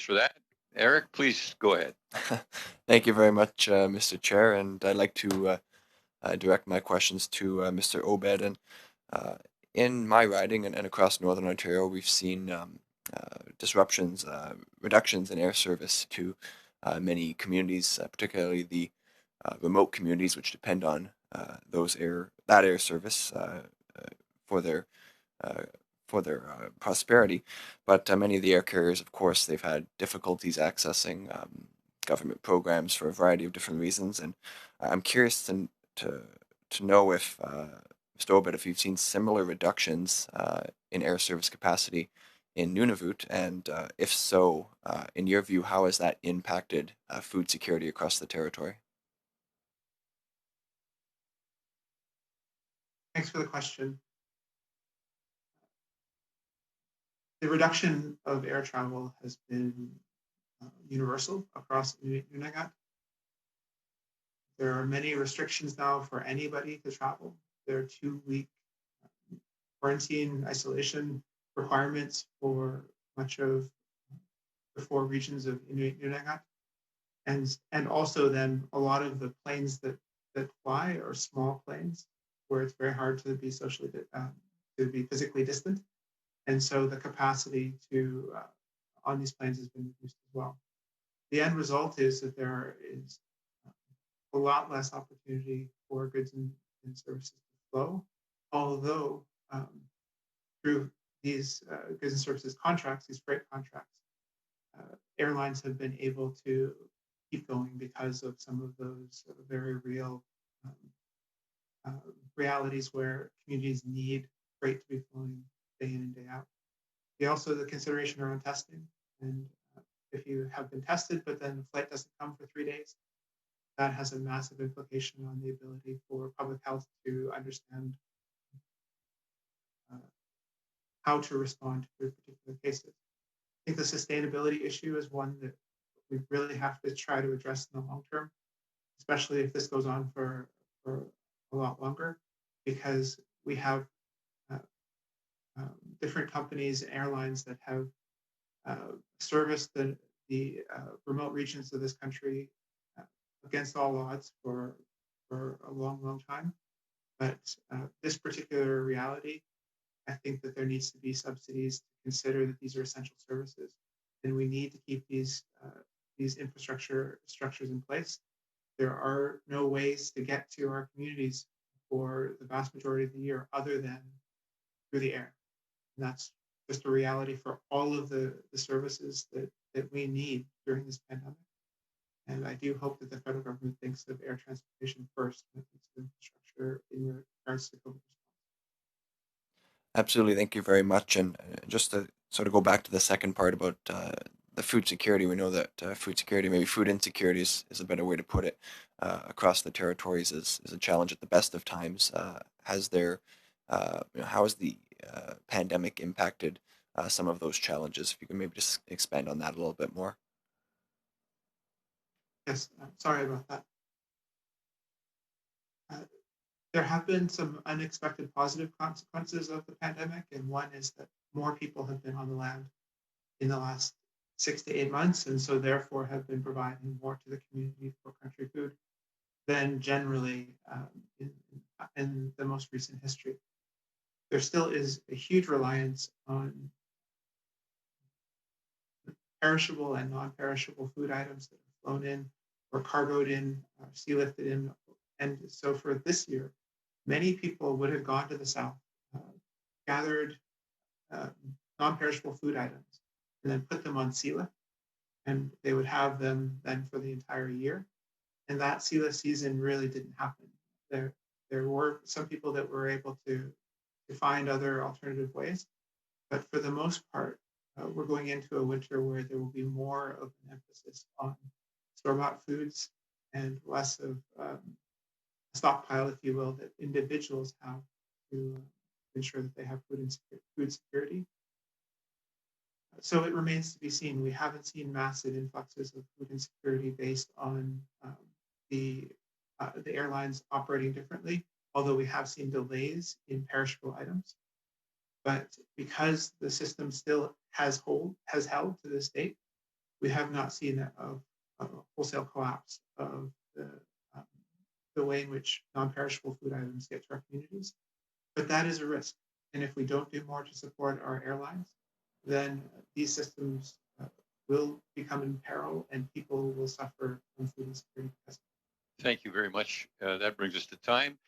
For that. Eric, please go ahead. Thank you very much, Mr. Chair, and I'd like to direct my questions to Mr. Obed. And uh, in my riding and across Northern Ontario, we've seen disruptions, reductions in air service to many communities, particularly the remote communities which depend on that air service for their uh, prosperity. But many of the air carriers, of course, they've had difficulties accessing government programs for a variety of different reasons. And I'm curious to, to know if, Mr. Obed, if you've seen similar reductions in air service capacity in Nunavut, and if so, in your view, how has that impacted food security across the territory? Thanks for the question. The reduction of air travel has been universal across Inuit. There are many restrictions now for anybody to travel. There are 2-week quarantine isolation requirements for much of the 4 regions of Inuit. And also then a lot of the planes that fly are small planes where it's very hard to be to be physically distant. And so the capacity to on these planes has been reduced as well. The end result is that there is a lot less opportunity for goods and services to flow, although through these goods and services contracts, these freight contracts, airlines have been able to keep going because of some of those very real realities where communities need freight to be flowing day in and day out. Also the consideration around testing, and if you have been tested but then the flight doesn't come for 3 days, that has a massive implication on the ability for public health to understand how to respond to particular cases. I think the sustainability issue is one that we really have to try to address in the long term, especially if this goes on for a lot longer, because we have different companies and airlines that have serviced the remote regions of this country against all odds for a long time. But this particular reality, I think that there needs to be subsidies to consider that these are essential services, and we need to keep these infrastructure structures in place. There are no ways to get to our communities for the vast majority of the year other than through the air. And that's just a reality for all of the services that we need during this pandemic. And I do hope that the federal government thinks of air transportation first when it comes to infrastructure in regards to COVID response. Absolutely, thank you very much. And just to sort of go back to the second part about the food security, we know that food security, maybe food insecurity is a better way to put it, across the territories is a challenge at the best of times. How has the pandemic impacted some of those challenges? If you can maybe just expand on that a little bit more. Yes, sorry about that. Uh, there have been some unexpected positive consequences of the pandemic, and one is that more people have been on the land in the last 6 to 8 months, and so therefore have been providing more to the community for country food than generally in the most recent history. There still is a huge reliance on perishable and non-perishable food items that are flown in or cargoed in, sea lifted in. And so for this year, many people would have gone to the South, gathered uh, non-perishable food items, and then put them on sea lift, and they would have them then for the entire year. And that sea lift season really didn't happen. There were some people that were able to find other alternative ways, but for the most part, we're going into a winter where there will be more of an emphasis on store-bought foods and less of a stockpile, if you will, that individuals have to ensure that they have food security. So it remains to be seen. We haven't seen massive influxes of food insecurity based on the airlines operating differently, although we have seen delays in perishable items. But because the system still has held to this date, we have not seen a wholesale collapse of the way in which non-perishable food items get to our communities. But that is a risk. And if we don't do more to support our airlines, then these systems will become in peril and people will suffer from food insecurity. Thank you very much. That brings us to time.